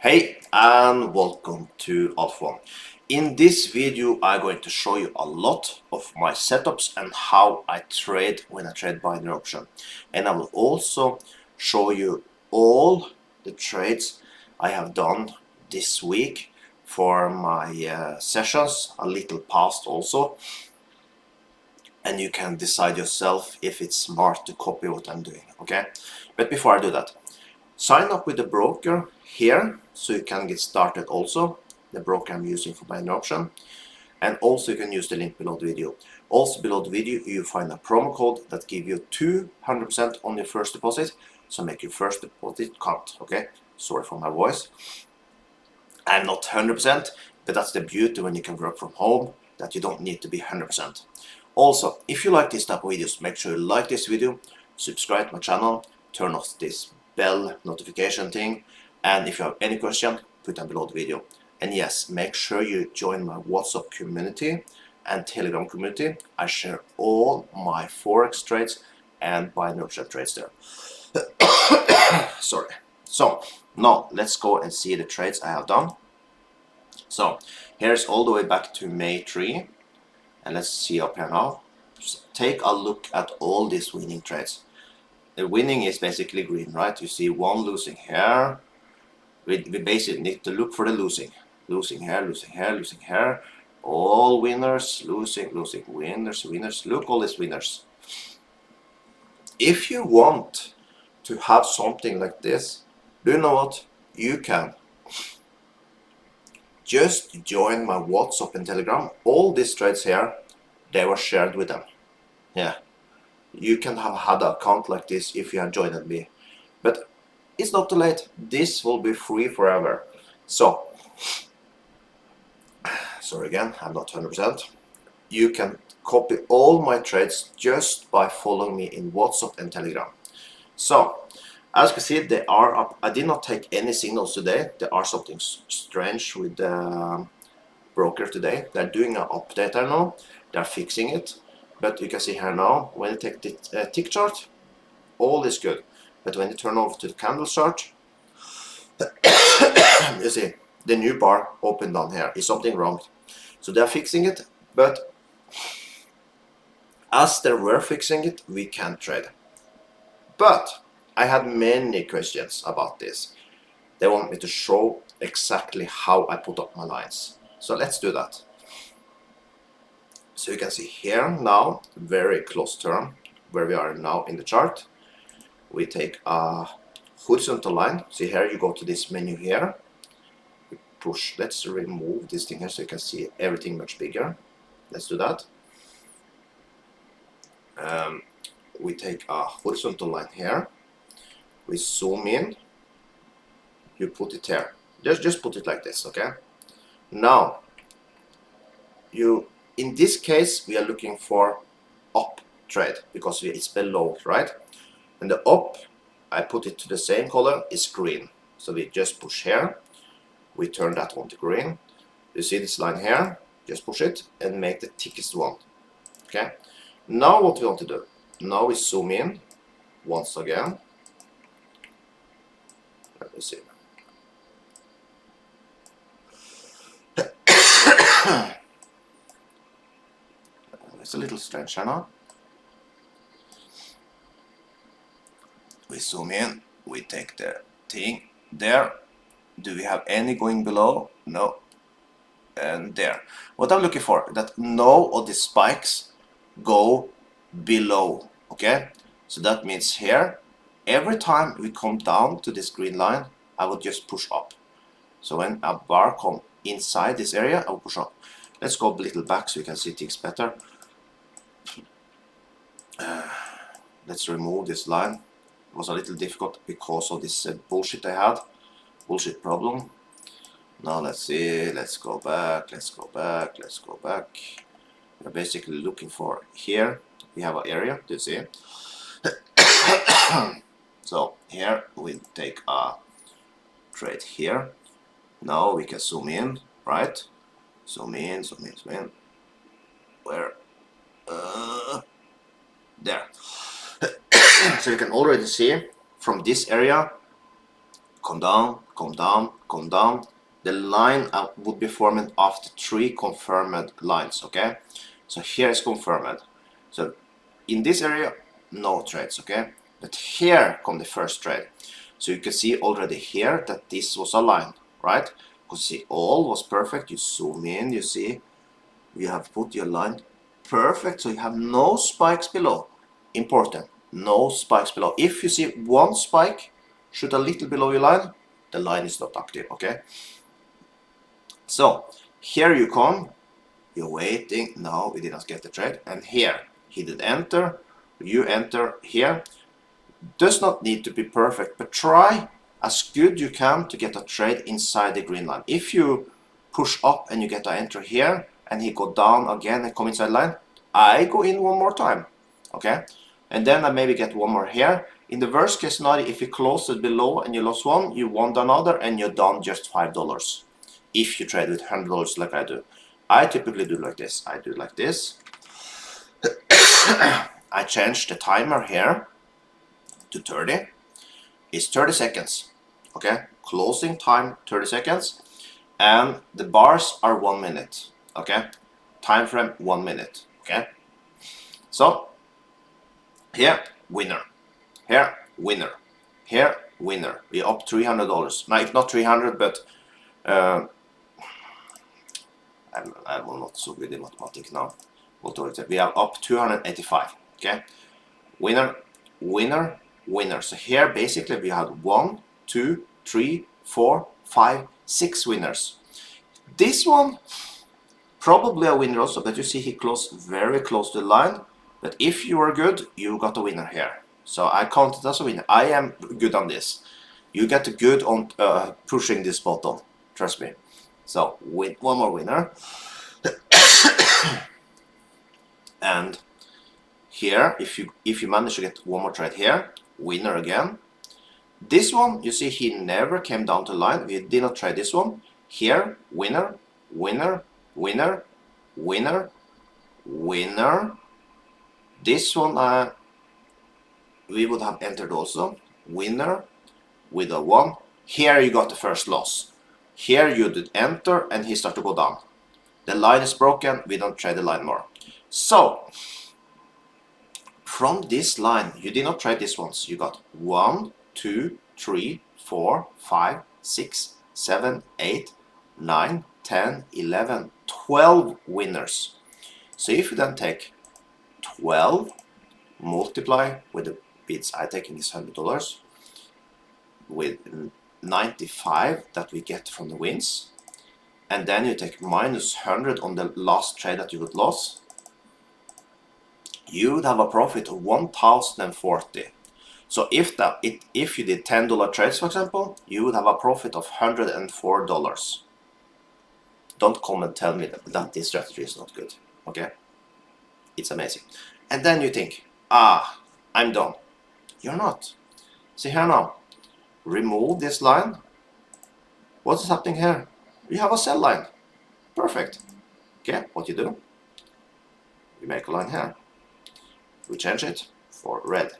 Hey and welcome to Alpha. In this video I'm going to show you a lot of my setups and how I trade when I trade binary option, and I will also show you all the trades I have done this week for my sessions, a little past also, and you can decide yourself if it's smart to copy what I'm doing. Okay, but before I do that, sign up with the broker here so you can get started also, the broker I'm using for binary option, and also you can use the link below the video. Also below the video you find a promo code that gives you 200% on your first deposit, so make your first deposit count. Okay, sorry for my voice, I'm not 100%, but that's the beauty when you can work from home, that you don't need to be 100%. Also, if you like this type of videos, make sure you like this video, subscribe to my channel, turn off this bell notification thing, and if you have any question, put them below the video. And yes, make sure you join my WhatsApp community and Telegram community. I share all my Forex trades and binary option trades there. Sorry. So now let's go and see the trades I have done. So here's all the way back to May 3, and let's see up here now. Just take a look at all these winning trades. The winning is basically green, right? You see one losing here. We basically need to look for the losing. Losing here, losing here, losing here. All winners, losing, losing, winners, winners. Look, all these winners. If you want to have something like this, do you know what? You can just join my WhatsApp and Telegram. All these trades here, they were shared with them. Yeah, you can have had an account like this if you have joined me, but it's not too late. This will be free forever. So sorry again, I'm not 100%. You can copy all my trades just by following me in WhatsApp and Telegram. So as you can see, they are up. I did not take any signals today. There are something strange with the broker today. They're doing an update I know. They're fixing it. But you can see here now, when you take the tick chart, all is good. But when you turn over to the candle chart, you see the new bar open down here. Is something wrong? So they're fixing it, but as they were fixing it, we can't trade. But I had many questions about this. They want me to show exactly how I put up my lines. So let's do that. So you can see here now, very close term, where we are now in the chart. We take a horizontal line. See here, you go to this menu here. We push, let's remove this thing here so you can see everything much bigger. Let's do that. We take a horizontal line here. We zoom in. You put it here. Just put it like this, okay? Now, in this case, we are looking for up trade because it's below, right? And the up, I put it to the same color, is green. So we just push here. We turn that one to green. You see this line here? Just push it and make the thickest one. Okay. Now what we want to do? Now we zoom in once again. Let me see. It's a little strange here now. We zoom in, we take the thing there. Do we have any going below? No. And there. What I'm looking for, that no of the spikes go below. Okay? So that means here, every time we come down to this green line, I will just push up. So when a bar comes inside this area, I will push up. Let's go a little back so you can see things better. Let's remove this line. It was a little difficult because of this bullshit I had. Bullshit problem. Now let's see, let's go back, let's go back, let's go back. We're basically looking for here. We have an area, do you see? So here we take a trade here. Now we can zoom in, right? Zoom in, zoom in, zoom in. Where? There. So you can already see from this area come down, come down, come down. The line would be formed after 3 confirmed lines, okay? So here is confirmed. So in this area, no trades, okay? But here come the first trade. So you can see already here that this was a line, right? Because see, all was perfect. You zoom in, you see, you have put your line perfect, so you have no spikes below. Important, no spikes below. If you see one spike shoot a little below your line, the line is not active, okay? So here you come, you're waiting. No, we did not get the trade. And here he did enter, you enter here. Does not need to be perfect, but try as good you can to get a trade inside the green line. If you push up and you get an enter here and he go down again and come inside line, I go in one more time, okay? And then I maybe get one more here. In the worst case scenario, if you close it below and you lost one, you won another and you're down just $5 if you trade with $100 like I do. I typically do like this. I do like this. I change the timer here to 30. It's 30 seconds, okay? Closing time 30 seconds, and the bars are 1 minute, okay? Time frame 1 minute, okay? So here, winner. Here, winner. Here, winner. We're up $300. Now, if not 300, but I'm not so good in mathematics now. We are up 285, okay? Winner, winner, winner. So here basically we had 1, 2, 3, 4, 5, 6 winners. This one probably a winner also, but you see he closed very close to the line. But if you are good, you got a winner here. So I count it as a winner. I am good on this. You get good on pushing this button, trust me. So with one more winner. And here, if you manage to get one more trade here, winner again. This one, you see, he never came down to line. We did not trade this one. Here, winner, winner, winner, winner, winner. This one we would have entered also. Winner with a 1. Here you got the first loss. Here you did enter and he started to go down. The line is broken. We don't trade the line more. So from this line, you did not trade this one. So you got 1, 2, 3, 4, 5, 6, 7, 8, 9, 10, 11, 12 winners. So if you then take 12, multiply with the bids I taking is $100 with 95 that we get from the wins, and then you take minus 100 on the last trade that you would lose, you would have a profit of 1,040. So if you did $10 trades, for example, you would have a profit of $104. Don't come and tell me that this strategy is not good, okay? It's amazing. And then you think, I'm done. You're not. See here now, remove this line. What is happening here? You have a sell line. Perfect. Okay, what you do? You make a line here. We change it for red.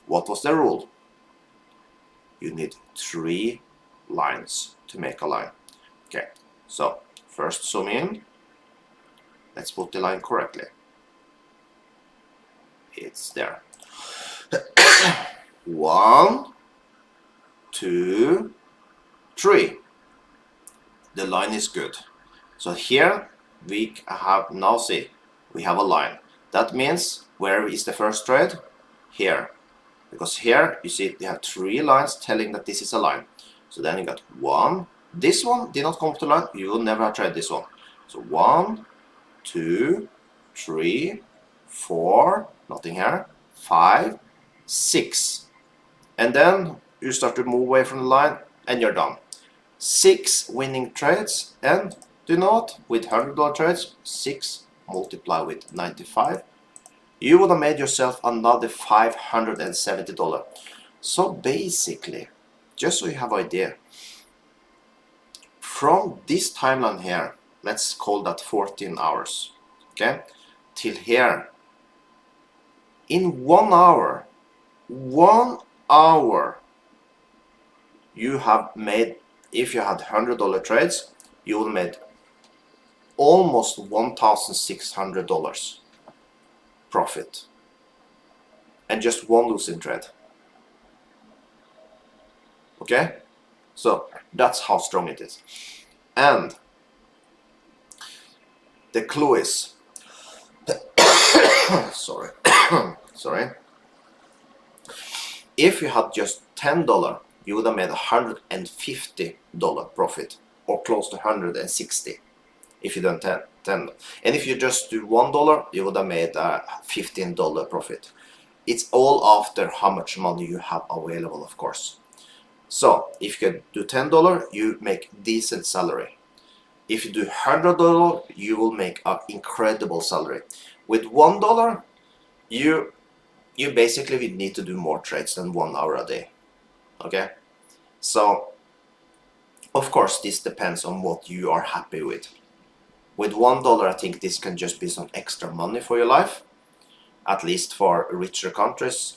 What was the rule? You need 3 lines to make a line. Okay, so first zoom in. Let's put the line correctly. It's there. 1, 2, 3. The line is good. So here we have now see we have a line. That means where is the first trade? Here. Because here you see they have 3 lines telling that this is a line. So then you got 1. This one did not come to line. You will never have tried this one. So 1, 2, 3, 4. Nothing here. 5, 6. And then you start to move away from the line and you're done. 6 winning trades, and do not with $100 trades, 6 multiply with 95. You would have made yourself another $570. So basically, just so you have an idea, from this timeline here, let's call that 14 hours, okay, till here, in 1 hour, you have made, if you had $100 trades, you would have made almost $1,600 profit, and just one losing trade. Okay, so that's how strong it is. And the clue is sorry sorry, if you had just $10, you would have made $150 profit, or close to 160 if you done 10. And if you just do $1, you would have made a $15 profit. It's all after how much money you have available, of course. So if you do $10, you make decent salary. If you do $100, you will make an incredible salary. With $1, you basically need to do more trades than 1 hour a day. Okay, so of course this depends on what you are happy with. With $1, I think this can just be some extra money for your life, at least for richer countries.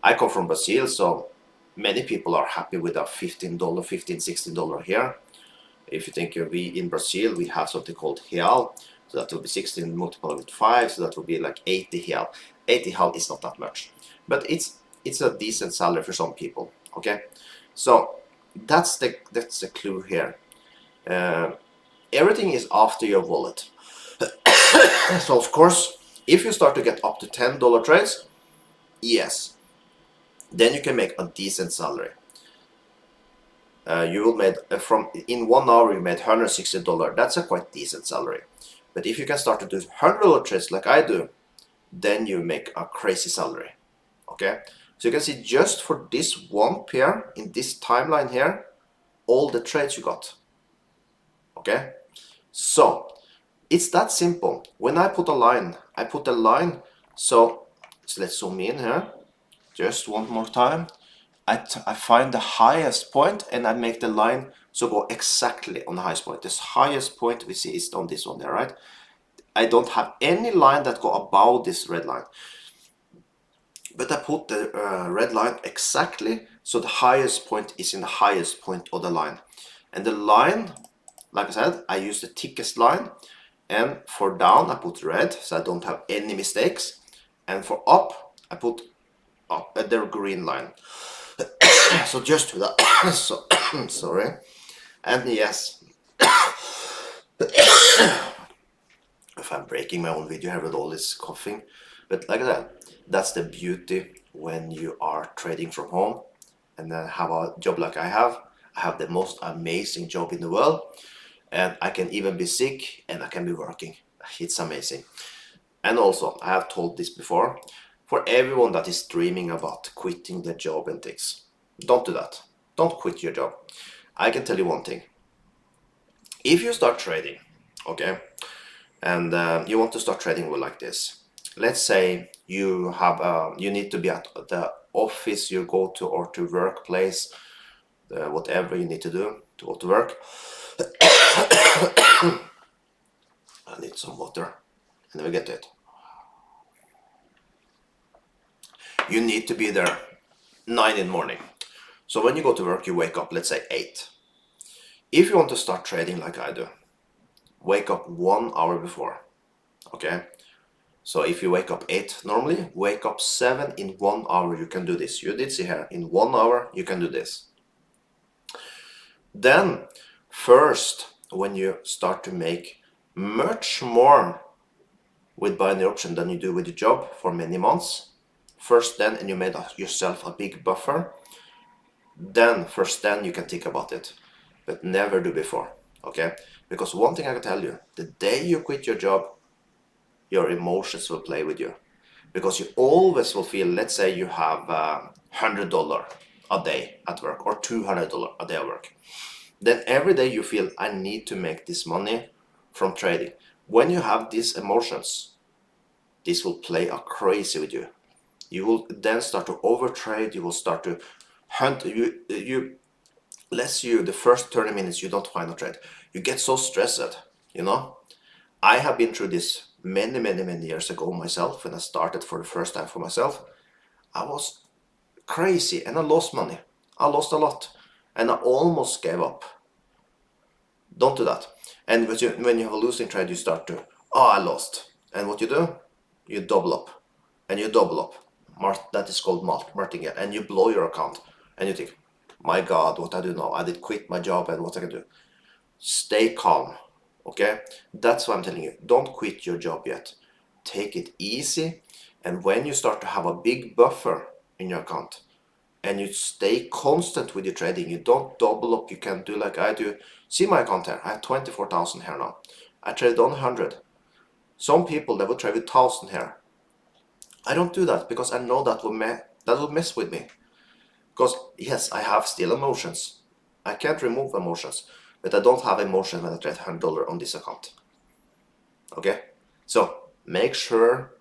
I come from Brazil, so many people are happy with a $15, $16 here. If you think we in Brazil, we have something called real, so that will be 16 multiplied with 5, so that will be like 80 real. 80 real is not that much, but it's a decent salary for some people. Okay, so that's the clue here. Everything is after your wallet. So of course, if you start to get up to $10 trades, yes, then you can make a decent salary. You will made in 1 hour you made $160. That's a quite decent salary. But if you can start to do $100 trades like I do, then you make a crazy salary. Okay, so you can see just for this one pair in this timeline here, all the trades you got. Okay, so it's that simple. When I put a line, so let's zoom in here just one more time. I find the highest point and I make the line so go exactly on the highest point. This highest point we see is on this one there, right? I don't have any line that go above this red line, but I put the red line exactly so the highest point is in the highest point of the line. And the line, like I said, I use the thickest line, and for down I put red so I don't have any mistakes, and for up I put up the green line. So just do that. So sorry. And yes, if I'm breaking my own video here with all this coughing, but like that, that's the beauty when you are trading from home and then have a job like I have. I have the most amazing job in the world, and I can even be sick and I can be working. It's amazing. And also, I have told this before, for everyone that is dreaming about quitting the job and things, don't do that. Don't quit your job. I can tell you one thing. If you start trading, okay, and you want to start trading like this, let's say you have you need to be at the office you go to, or to workplace, whatever you need to do to go to work. I need some water and then we get to it. You need to be there 9 in the morning. So when you go to work, you wake up, let's say 8. If you want to start trading like I do, wake up 1 hour before. Okay, so if you wake up 8 normally, wake up 7 in 1 hour. You can do this. You did see here, in 1 hour you can do this. Then first, when you start to make much more with buying the option than you do with your job for many months, first then, and you made yourself a big buffer, then you can think about it, but never do before. Okay, because one thing I can tell you, the day you quit your job, your emotions will play with you, because you always will feel, let's say you have $100 a day at work, or $200 a day at work, then every day you feel, I need to make this money from trading. When you have these emotions, this will play a crazy with you. You will then start to overtrade. You will start to hunt. The first 30 minutes you don't find a trade. You get so stressed, you know. I have been through this many years ago myself. When I started for the first time for myself, I was crazy and I lost money. I lost a lot. and I almost gave up. Don't do that. And when you have a losing trade, you start to, oh, I lost. And what you do? You double up. And you double up. That is called martingale. And you blow your account. And you think, my God, what I do now? I did quit my job and what I can do. Stay calm. Okay? That's what I'm telling you. Don't quit your job yet. Take it easy. And when you start to have a big buffer in your account, and you stay constant with your trading, you don't double up, you can do like I do. See my account here, I have 24,000 here now. I traded on 100. Some people, they will trade with 1,000 here. I don't do that because I know that will mess with me. Because yes, I have still emotions. I can't remove emotions, but I don't have emotions when I trade $100 on this account. Okay, so make sure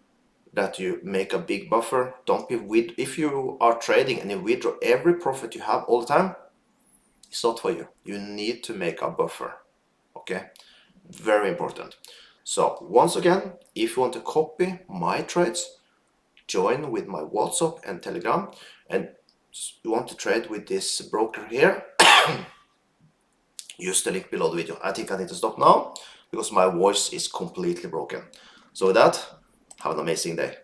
that you make a big buffer. Don't be if you are trading and you withdraw every profit you have all the time, it's not for you. You need to make a buffer. Okay, very important. So once again, if you want to copy my trades, join with my WhatsApp and Telegram, and you want to trade with this broker here, use the link below the video. I think I need to stop now because my voice is completely broken. So with that, have an amazing day.